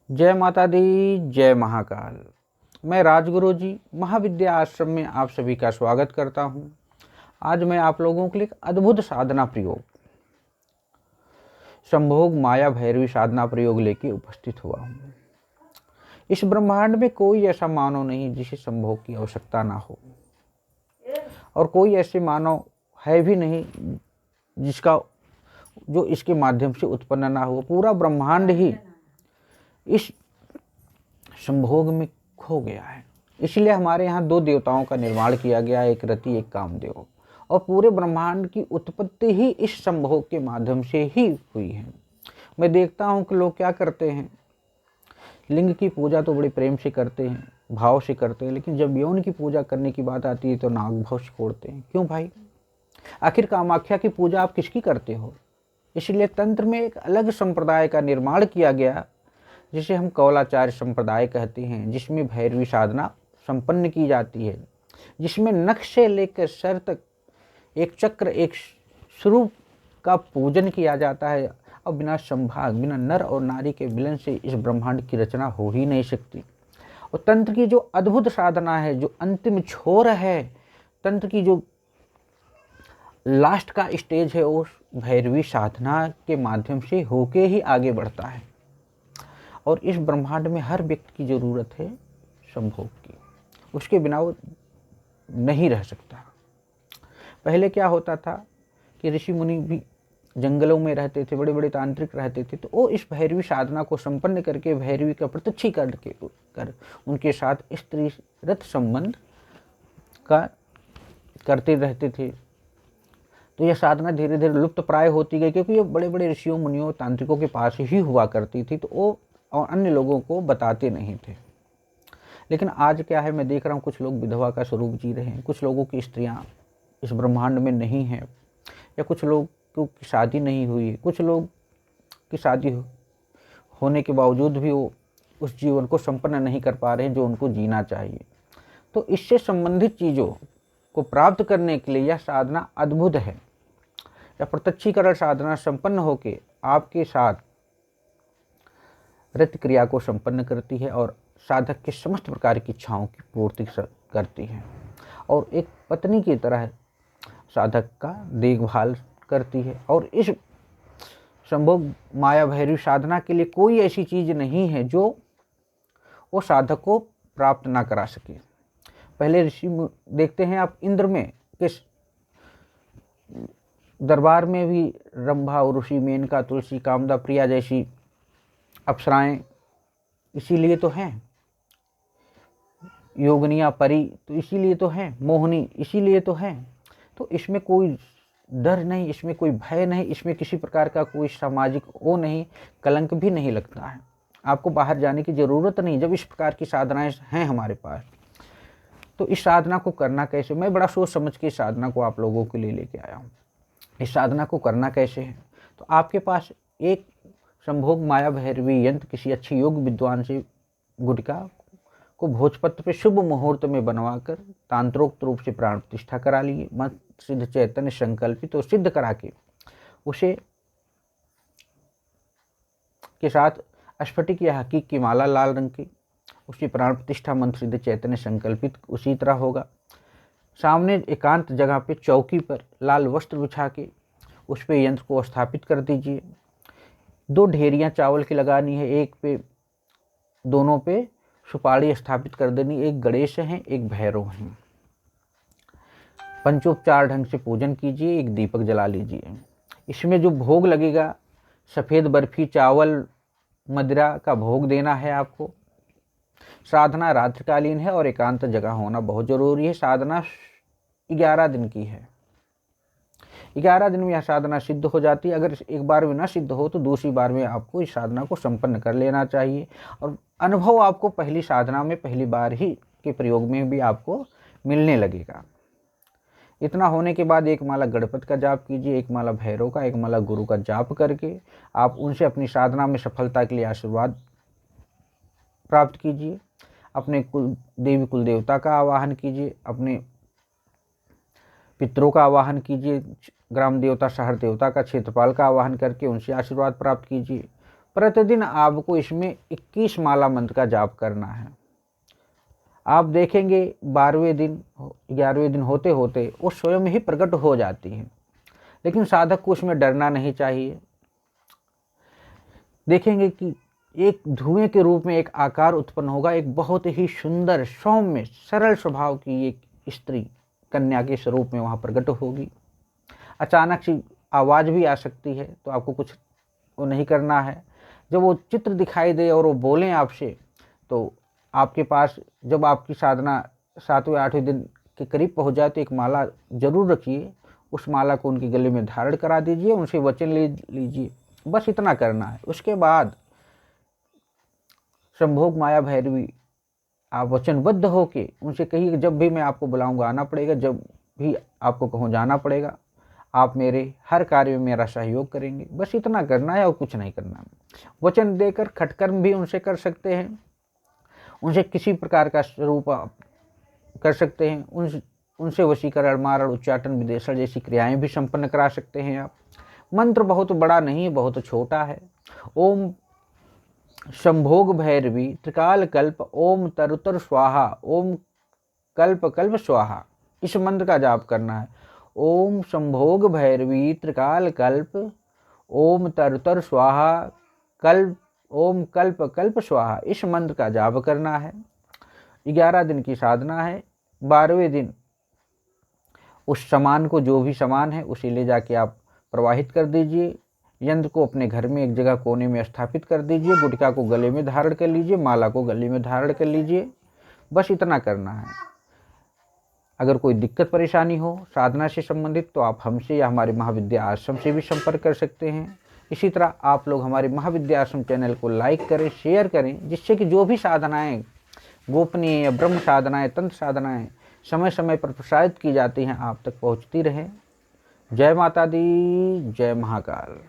जय माता दी, जय महाकाल। मैं राजगुरु जी महाविद्या आश्रम में आप सभी का स्वागत करता हूं। आज मैं आप लोगों के लिए एक अद्भुत साधना प्रयोग संभोग माया भैरवी साधना प्रयोग लेके उपस्थित हुआ हूं। इस ब्रह्मांड में कोई ऐसा मानव नहीं जिसे संभोग की आवश्यकता ना हो, और कोई ऐसे मानव है भी नहीं जिसका जो इसके माध्यम से उत्पन्न ना हो। पूरा ब्रह्मांड ही इस संभोग में खो गया है। इसलिए हमारे यहाँ दो देवताओं का निर्माण किया गया, एक रति एक कामदेव, और पूरे ब्रह्मांड की उत्पत्ति ही इस संभोग के माध्यम से ही हुई है। मैं देखता हूँ कि लोग क्या करते हैं, लिंग की पूजा तो बड़े प्रेम से करते हैं, भाव से करते हैं, लेकिन जब यौन की पूजा करने की बात आती है तो नाग भाव से छोड़ते हैं। क्यों भाई? आखिर कामाख्या की पूजा आप किसकी करते हो? इसलिए तंत्र में एक अलग संप्रदाय का निर्माण किया गया जिसे हम कौलाचार्य संप्रदाय कहते हैं, जिसमें भैरवी साधना संपन्न की जाती है, जिसमें नख से लेकर सर तक एक चक्र एक स्वरूप का पूजन किया जाता है। और बिना संभाग, बिना नर और नारी के मिलन से इस ब्रह्मांड की रचना हो ही नहीं सकती। और तंत्र की जो अद्भुत साधना है, जो अंतिम छोर है, तंत्र की जो लास्ट का स्टेज है, उस भैरवी साधना के माध्यम से होके ही आगे बढ़ता है। और इस ब्रह्मांड में हर व्यक्ति की ज़रूरत है संभोग की, उसके बिना वो नहीं रह सकता। पहले क्या होता था कि ऋषि मुनि भी जंगलों में रहते थे, बड़े बड़े तांत्रिक रहते थे, तो वो इस भैरवी साधना को संपन्न करके भैरवी का प्रत्यक्षी कर उनके साथ स्त्री रथ संबंध का करते रहते थे। तो यह साधना धीरे धीरे लुप्त प्राय होती गई, क्योंकि ये बड़े बड़े ऋषियों मुनियों तांत्रिकों के पास ही हुआ करती थी, तो वो और अन्य लोगों को बताते नहीं थे। लेकिन आज क्या है, मैं देख रहा हूँ कुछ लोग विधवा का स्वरूप जी रहे हैं, कुछ लोगों की स्त्रियाँ इस ब्रह्मांड में नहीं हैं, या कुछ लोग की शादी नहीं हुई, कुछ लोग की शादी होने के बावजूद भी वो उस जीवन को संपन्न नहीं कर पा रहे हैं जो उनको जीना चाहिए। तो इससे संबंधित चीज़ों को प्राप्त करने के लिए यह साधना अद्भुत है। यह प्रत्यक्षीकरण साधना संपन्न होकर आपके साथ रत क्रिया को संपन्न करती है और साधक के समस्त प्रकार की इच्छाओं की पूर्ति करती है, और एक पत्नी की तरह साधक का देखभाल करती है। और इस संभोग माया भैरवी साधना के लिए कोई ऐसी चीज़ नहीं है जो वो साधक को प्राप्त ना करा सके। पहले ऋषि देखते हैं आप, इंद्र में किस दरबार में भी रंभा, उर्वशी, मेनका, तुलसी, कामदा, प्रिया जैसी अप्सराएं इसीलिए तो हैं, योगनिया, परी तो इसीलिए तो हैं, मोहिनी इसीलिए तो हैं। तो इसमें कोई डर नहीं, इसमें कोई भय नहीं, इसमें किसी प्रकार का कोई सामाजिक वो नहीं, कलंक भी नहीं लगता है। आपको बाहर जाने की ज़रूरत नहीं जब इस प्रकार की साधनाएं हैं हमारे पास। तो इस साधना को करना कैसे, मैं बड़ा सोच समझ के इस साधना को आप लोगों के लिए लेके आया हूँ। इस साधना को करना कैसे है, तो आपके पास एक संभोग माया भैरवी यंत्र किसी अच्छे योग विद्वान से गुटिका को भोजपत्र पे शुभ मुहूर्त में बनवाकर तांत्रोक्त रूप से प्राण प्रतिष्ठा करा लिए, मत सिद्ध चैतन्य संकल्पित तो सिद्ध करा के उसे के साथ स्फटिक या हकीक की माला लाल रंग की, उसकी प्राण प्रतिष्ठा मंत्र सिद्ध चैतन्य संकल्पित उसी तरह होगा। सामने एकांत जगह पे चौकी पर लाल वस्त्र बिछा के उस पे यंत्र को स्थापित कर दीजिए। 2 ढेरियाँ चावल की लगानी है, एक पे दोनों पे सुपारी स्थापित कर देनी, एक गणेश हैं एक भैरव हैं। पंचोपचार ढंग से पूजन कीजिए, एक दीपक जला लीजिए। इसमें जो भोग लगेगा, सफ़ेद बर्फी, चावल, मदिरा का भोग देना है आपको। साधना रात्रिकालीन है और एकांत जगह होना बहुत ज़रूरी है। साधना 11 दिन की है, 11 दिन में यह साधना सिद्ध हो जाती है। अगर एक बार में ना सिद्ध हो तो दूसरी बार में आपको इस साधना को संपन्न कर लेना चाहिए, और अनुभव आपको पहली साधना में, पहली बार ही के प्रयोग में भी आपको मिलने लगेगा। इतना होने के बाद एक माला गणपति का जाप कीजिए, एक माला भैरव का, एक माला गुरु का जाप करके आप उनसे अपनी साधना में सफलता के लिए आशीर्वाद प्राप्त कीजिए। अपने कुल देवता का आवाहन कीजिए, अपने पितरों का आवाहन कीजिए, ग्राम देवता, शहर देवता का, क्षेत्रपाल का आवाहन करके उनसे आशीर्वाद प्राप्त कीजिए। प्रतिदिन आपको इसमें 21 माला मंत्र का जाप करना है। आप देखेंगे 12वें दिन 11वें दिन होते होते वो स्वयं ही प्रकट हो जाती है, लेकिन साधक को उसमें डरना नहीं चाहिए। देखेंगे कि एक धुएं के रूप में एक आकार उत्पन्न होगा, एक बहुत ही सुंदर सौम्य सरल स्वभाव की एक स्त्री कन्या के स्वरूप में वहाँ प्रकट होगी। अचानक से आवाज़ भी आ सकती है, तो आपको कुछ वो नहीं करना है। जब वो चित्र दिखाई दे और वो बोलें आपसे, तो आपके पास जब आपकी साधना 7वें 8वें दिन के करीब पहुँच जाए तो एक माला जरूर रखिए, उस माला को उनके गले में धारण करा दीजिए, उनसे वचन ले लीजिए, बस इतना करना है। उसके बाद संभोग माया भैरवी आप वचनबद्ध होके उनसे कहिए कि जब भी मैं आपको बुलाऊंगा आना पड़ेगा, जब भी आपको कहूँ जाना पड़ेगा, आप मेरे हर कार्य में मेरा सहयोग करेंगे, बस इतना करना है और कुछ नहीं करना। वचन देकर खटकर्म भी उनसे कर सकते हैं, उनसे किसी प्रकार का स्वरूप आप कर सकते हैं, उनसे वशीकरण, मारण, उच्चाटन, विदेशन जैसी क्रियाएं भी संपन्न करा सकते हैं आप। मंत्र बहुत बड़ा नहीं है, बहुत छोटा है। ओम संभोग भैरवी त्रिकाल कल्प ओम तरुतर स्वाहा ओम कल्प कल्प स्वाहा, इस मंत्र का जाप करना है। ओम संभोग भैरवी त्रिकाल कल्प ओम तरुतर स्वाहा कल्प ओम कल्प कल्प स्वाहा, इस मंत्र का जाप करना है। 11 दिन की साधना है। 12वें दिन उस सामान को, जो भी सामान है उसे ले जाके आप प्रवाहित कर दीजिए। यंत्र को अपने घर में एक जगह कोने में स्थापित कर दीजिए। गुटखा को गले में धारण कर लीजिए, माला को गले में धारण कर लीजिए, बस इतना करना है। अगर कोई दिक्कत परेशानी हो साधना से संबंधित तो आप हमसे या हमारे महाविद्या आश्रम से भी संपर्क कर सकते हैं। इसी तरह आप लोग हमारे महाविद्या आश्रम चैनल को लाइक करें, शेयर करें, जिससे कि जो भी साधनाएं गोपनीय या ब्रह्म साधनाएं, तंत्र साधनाएं समय समय पर प्रसारित की जाती हैं आप तक पहुंचती रहें। जय माता दी, जय महाकाल।